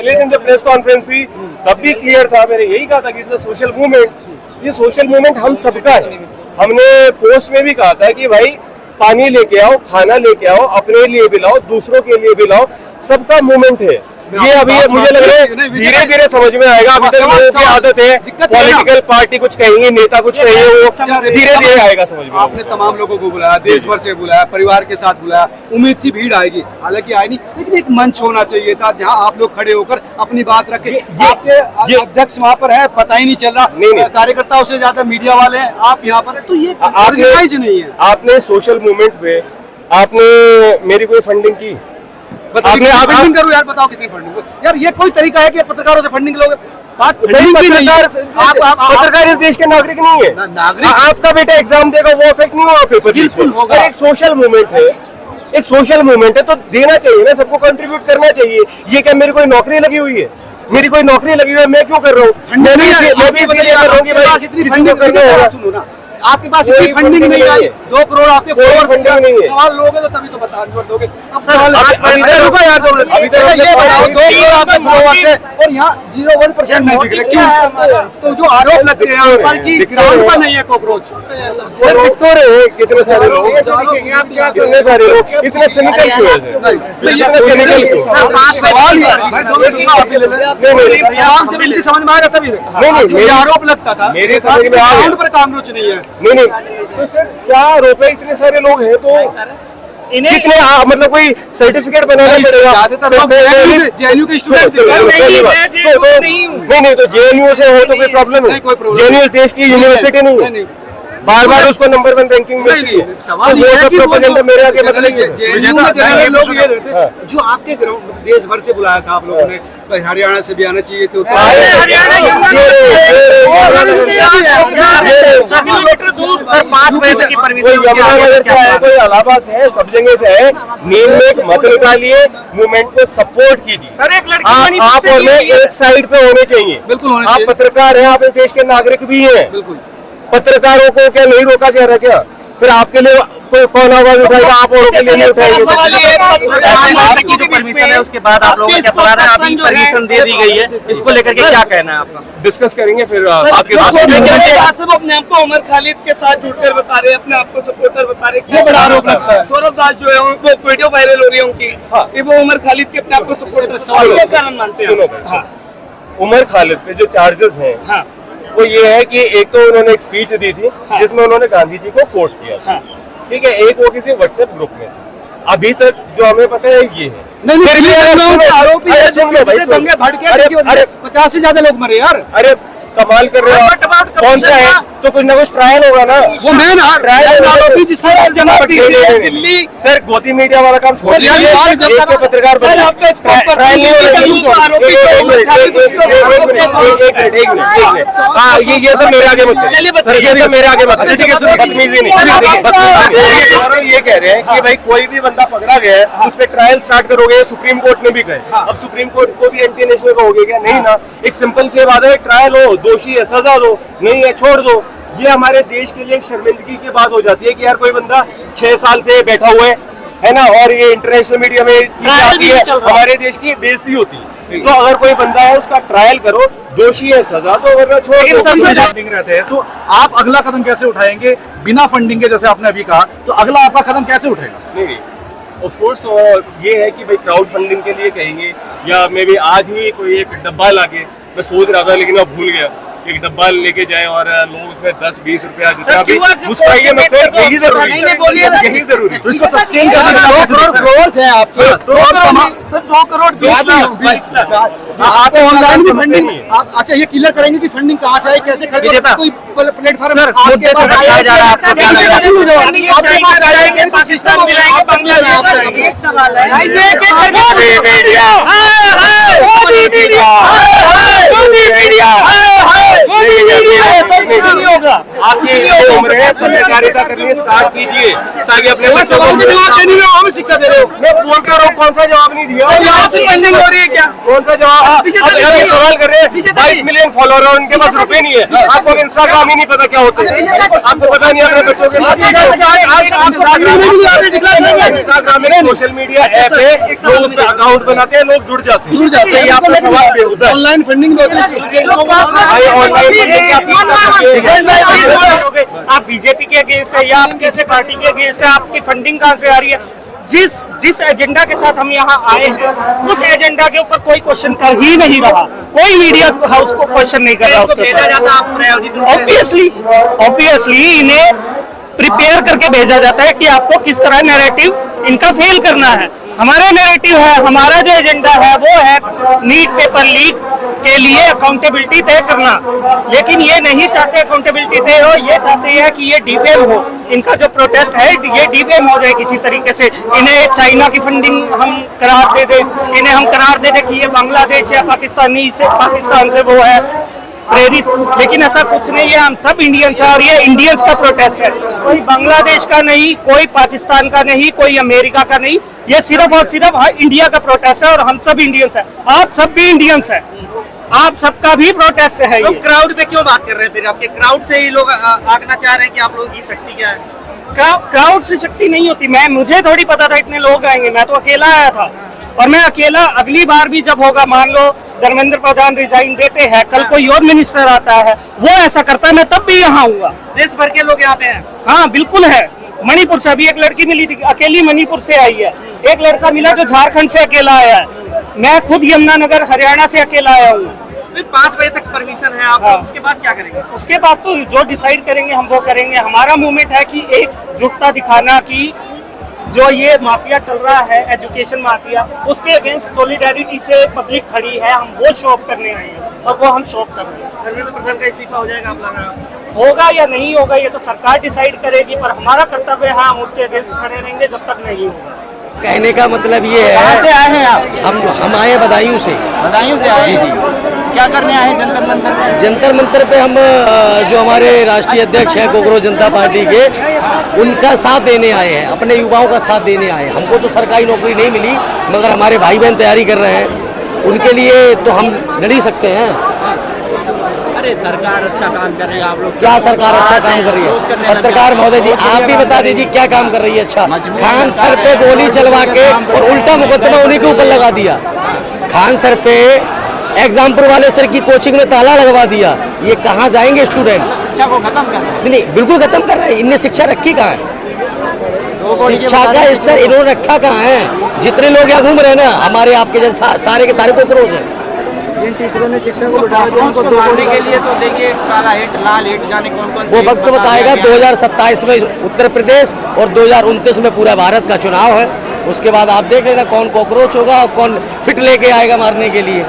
पहले दिन जब प्रेस कॉन्फ्रेंस थी तब भी क्लियर था, मैंने यही कहा था कि इट्स अ सोशल मूवमेंट। ये सोशल मूवमेंट हम सबका है। हमने पोस्ट में भी कहा था कि भाई पानी लेके आओ, खाना लेके आओ, अपने लिए भी लाओ, दूसरों के लिए भी लाओ, सबका मूवमेंट है ये। अभी मुझे लग रहा है धीरे धीरे समझ में आएगा। अभी तक लोगों की आदत है पॉलिटिकल पार्टी कुछ कहेंगे, नेता कुछ कहेंगे, वो धीरे धीरे आएगा समझ में। आपने तमाम लोगों को बुलाया, देश भर से बुलाया, परिवार के साथ बुलाया, उम्मीद थी भीड़ आएगी, हालांकि आई नहीं। लेकिन एक मंच होना चाहिए था जहां आप लोग खड़े होकर अपनी बात रखें। आपके अध्यक्ष वहाँ पर है, पता ही नहीं चल रहा, कार्यकर्ताओं से ज्यादा मीडिया वाले हैं, आप यहाँ पर है, तो ये ऑर्गेनाइज नहीं है। आपने सोशल मूवमेंट पे आपने मेरी कोई फंडिंग की? आपने फंडिंग करो यार, बताओ कितनी फंडिंग। यार ये कोई तरीका है कि पत्रकारों से फंडिंग लोगे? पत्रकार इस देश के नागरिक नहीं है। नागरिक आपका बेटा एग्जाम देगा, वो अफेक्ट नहीं होगा पेपर? बिल्कुल होगा। एक सोशल मूवमेंट है, एक सोशल मूवमेंट है, तो देना चाहिए ना, सबको कंट्रीब्यूट करना चाहिए। ये क्या मेरी कोई नौकरी लगी हुई है? मेरी कोई नौकरी लगी हुई है, मैं क्यों कर रहा हूँ? मैं भी इसलिए कर रहा हूँ कि भाई इतनी फंडिंग सुनो ना, आपके पास इतनी फंडिंग नहीं आई, 2 करोड़ आपके फंडिंग नहीं है। सवाल लोगे तो तभी तो बता दोगे। अब और यहाँ 0.1% नहीं दिख रहे, क्यों? तो जो आरोप लगते हैं ऊपर की ग्राउंड पर नहीं है कॉकरोच। सर दिख तो रहे हैं कितने सारे लोग, कितने सारे लोग, इतने सिनिकल क्यों है? समझ में आएगा तभी। नहीं, आरोप लगता था मेरे समझ में ग्राउंड पर कॉकरोच नहीं है। नहीं, तो सर क्या आरोप है? इतने सारे लोग हैं तो कितने, मतलब कोई सर्टिफिकेट बनाना पड़ेगा? ज्यादातर लोग जेएनयू के स्टूडेंट नहीं, तो जेएनयू से हो तो कोई प्रॉब्लम है? जेएनयू देश की यूनिवर्सिटी नहीं है, बार बार उसको नंबर 1 रैंकिंग मिलती है। सवाल ये है कि मेरे आगे बदलेंगे लोग ये रहते जो आपके देश भर से बुलाया था आप लोगों ने, हरियाणा से भी आना चाहिए तो कोई इलाहाबाद से है, सब जगह से है, नींद में एक मत निकालिए, मूवमेंट को सपोर्ट कीजिए। सर एक लड़की आप और मैं एक साइड पे होने चाहिए। बिल्कुल, आप पत्रकार हैं, आप इस देश के नागरिक भी हैं। बिल्कुल, पत्रकारों को क्या नहीं रोका जा रहा क्या? फिर आपके लिए कोई कौन आवाज उठाएगा? आप और के लिए नहीं उठाएंगे? की जो परमिशन है उसके बाद आप लोगों को क्या पता है? अभी परमिशन दे दी गई है, इसको लेकर के क्या कहना है आपका? डिस्कस करेंगे फिर आपके सब अपने आप को उमर खालिद के साथ जुड़कर बता रहे हैं, अपने आप को सपोर्टर बता रहे हैं। ये बड़ा आरोप लगता है। सौरभ दास जो है वो वीडियो वायरल हो रही है उनकी, ये वो उमर खालिद के अपने आप को सपोर्टर क्या कारण मानते हैं? उमर खालिद पे जो चार्जेस हैं वो ये है कि एक तो उन्होंने एक स्पीच दी थी जिसमें उन्होंने गांधी जी को कोट किया, ठीक है, एक वो किसी व्हाट्सएप ग्रुप में। अभी तक जो हमें पता है ये है। आरोपी है जिससे दंगे भड़के, 50 से ज्यादा लोग मरे यार। अरे कमाल कर रहे हो, कौन सा है? तो कुछ ना कुछ ट्रायल होगा ना। वो मैन ट्रायल आरोपी दिल्ली सर गोती मीडिया वाला काम छोड़ दीजिए, पत्रकार ये सब मेरे आगे मत, ये सब मेरे आगे मत, बदतमीजी नहीं। ये कह रहे हैं कि भाई कोई भी बंदा पकड़ा गया है उस पर ट्रायल स्टार्ट करोगे, सुप्रीम कोर्ट ने भी कहे। अब सुप्रीम कोर्ट को भी एंटी नेशनल कहोगे क्या? नहीं ना, एक सिंपल से बात है, ट्रायल हो, दोषी है सजा दो, नहीं है छोड़ दो। ये हमारे देश के लिए एक शर्मिंदगी की बात हो जाती है कि यार कोई बंदा 6 साल से बैठा हुआ है ना, और ये इंटरनेशनल मीडिया में चीजें आती है, हमारे देश की बेइज्जती होती है। तो अगर कोई बंदा है उसका ट्रायल करो, दोषी है सजा दो, वरना छोड़ दो। फंडिंग रहते हैं तो आप अगला कदम कैसे उठाएंगे बिना फंडिंग के? जैसे आपने अभी कहा, तो अगला आपका कदम कैसे उठेगा? नहीं ऑफ कोर्स, तो ये है कि भाई क्राउड फंडिंग के लिए कहेंगे, या मे बी आज ही कोई एक डब्बा लाके, मैं सोच रहा था लेकिन मैं भूल गया, एक डब्बा लेके जाए और लोग उसमें 10-20 रुपया जितना भी मुस्कुराइए मत, सर यही जरूरी है, यही जरूरी है। इसको सस्टेन करना 2 करोड़ फ्लोअर्स हैं आपके, सर 2 करोड़ 20 लाख आप ऑनलाइन भी फंडिंग आप अच्छा ये क्लियर करेंगे कि फंडिंग कहाँ से आई, कैसे खरीदे, कोई प्लेटफॉर्म आपके पास बताया जा रहा है? आपको क्या लग रहा है? एक सवाल है, नहीं नहीं होगा। आपकी उम्र है, पत्रकारिता करनी स्टार्ट कीजिए ताकि अपने बच्चों को हमें शिक्षा दे रहे हो। मैं बोल कर रहा हूँ, कौन सा जवाब नहीं दिया? यहाँ से फंडिंग हो रही है क्या? कौन सा जवाब? आप ये सवाल कर रहे हैं, 22 मिलियन फॉलोअर है, उनके पास रुपए नहीं है। आपको इंस्टाग्राम ही नहीं पता क्या होता है, आपको पता नहीं अपने बच्चों के इंस्टाग्राम में सोशल मीडिया ऐप है, लोग उसमें अकाउंट बनाते हैं, लोग जुड़ जाते हैं। ये आपका सवाल बेहुदा है। ऑनलाइन फंडिंग भी होती भाई ऑनलाइन आप बीजेपी के अगेंस्ट है या आप कैसे पार्टी के अगेंस्ट है? आपकी फंडिंग कहाँ से आ रही है? जिस एजेंडा के साथ हम यहाँ आए हैं उस एजेंडा के ऊपर कोई क्वेश्चन कर ही नहीं रहा, कोई मीडिया हाउस को क्वेश्चन नहीं कर रहा उसके ऊपर। ऑब्वियसली इन्हें प्रिपेयर करके भेजा जाता है कि आपको किस तरह नैरेटिव इनका फेल करना है। हमारा नैरेटिव है, हमारा जो एजेंडा है वो है नीट पेपर लीक के लिए अकाउंटेबिलिटी तय करना, लेकिन ये नहीं चाहते अकाउंटेबिलिटी तय हो, ये चाहते हैं कि ये डिफेम हो। इनका जो प्रोटेस्ट है ये डिफेम हो जाए किसी तरीके से। इन्हें चाइना की फंडिंग हम करार दे दे, इन्हें हम करार दे दे कि ये बांग्लादेश या पाकिस्तान से वो है प्रेरित, लेकिन ऐसा कुछ नहीं है। हम सब इंडियंस हैं और ये इंडियंस का प्रोटेस्ट है, कोई बांग्लादेश का नहीं, कोई पाकिस्तान का नहीं, कोई अमेरिका का नहीं, ये सिर्फ और सिर्फ इंडिया का प्रोटेस्ट है और हम सब इंडियंस हैं। आप सब भी इंडियंस हैं, आप सबका भी प्रोटेस्ट है। लोग क्राउड पे क्यों बात कर रहे हैं? फिर आपके क्राउड से ही लोग आंकना चाह रहे हैं कि आप लोगों की शक्ति क्या है? क्राउड से शक्ति नहीं होती। मुझे थोड़ी पता था इतने लोग आएंगे, मैं तो अकेला आया था और मैं अकेला अगली बार भी जब होगा, मान लो धर्मेंद्र प्रधान रिजाइन देते हैं, कल कोई और मिनिस्टर आता है वो ऐसा करता है, मैं तब भी यहाँ आऊंगा। देश भर के लोग यहाँ पे हैं। हाँ बिल्कुल है। मणिपुर से अभी एक लड़की मिली थी, अकेली मणिपुर से आई है। एक लड़का मिला जो झारखंड से अकेला आया है। मैं खुद यमुनानगर हरियाणा से अकेला आया हूँ। 5 बजे तक परमिशन है आपको, हाँ। उसके बाद क्या करेंगे? उसके बाद तो जो डिसाइड करेंगे हम वो करेंगे। हमारा मूवमेंट है कि एकजुटता दिखाना कि जो ये माफिया चल रहा है, एजुकेशन माफिया, उसके अगेंस्ट सॉलिडेरिटी से पब्लिक खड़ी है। हम वो शो ऑफ करने आए हैं और वो हम शो ऑफ कर रहे हैं। धर्मेंद्र प्रधान का इस्तीफा हो जाएगा आप लग रहा है? होगा या नहीं होगा ये तो सरकार डिसाइड करेगी, पर हमारा कर्तव्य है हम उसके अगेंस्ट खड़े रहेंगे जब तक नहीं होगा। कहने का मतलब ये है, कहाँ से आए हैं आप? हम आए बदायूं से। बदायूं से आए? जी। क्या करने आए हैं जंतर मंतर पे? जंतर मंतर पे हम जो हमारे राष्ट्रीय अध्यक्ष हैं कांग्रेस जनता पार्टी के, उनका साथ देने आए हैं, अपने युवाओं का साथ देने आए हैं। हमको तो सरकारी नौकरी नहीं मिली, मगर हमारे भाई बहन तैयारी कर रहे हैं, उनके लिए तो हम लड़ ही सकते हैं। अरे सरकार अच्छा काम कर रही है, आप लोग क्या सरकार अच्छा काम कर रही है? पत्रकार महोदय जी आप भी बता दीजिए क्या काम कर रही है अच्छा? खान सर पे गोली चलवा के और उल्टा मुकदमा उन्हीं के ऊपर लगा दिया। खान सर पे एग्जामपुर वाले सर की कोचिंग में ताला लगवा दिया। ये कहाँ जाएंगे स्टूडेंट? शिक्षा को खत्म कर रहे हैं। नहीं, बिल्कुल खत्म कर रहे हैं। इनने शिक्षा रखी कहाँ है? शिक्षा का स्तर इन्होंने रखा कहाँ है? जितने लोग यहाँ घूम रहे हैं ना, हमारे आपके जैसे सारे के सारे कोकरोच हैं। जिन टीचरों ने शिक्षा को मारने के लिए तो देखिए काला हिट, लाल हिट, जाने कौन कौन वो वक्त बताएगा। 2027 में उत्तर प्रदेश और 2029 में पूरा भारत का चुनाव है। उसके बाद आप देख लेना कौन कॉकरोच होगा और कौन फिट लेके आएगा मारने के लिए।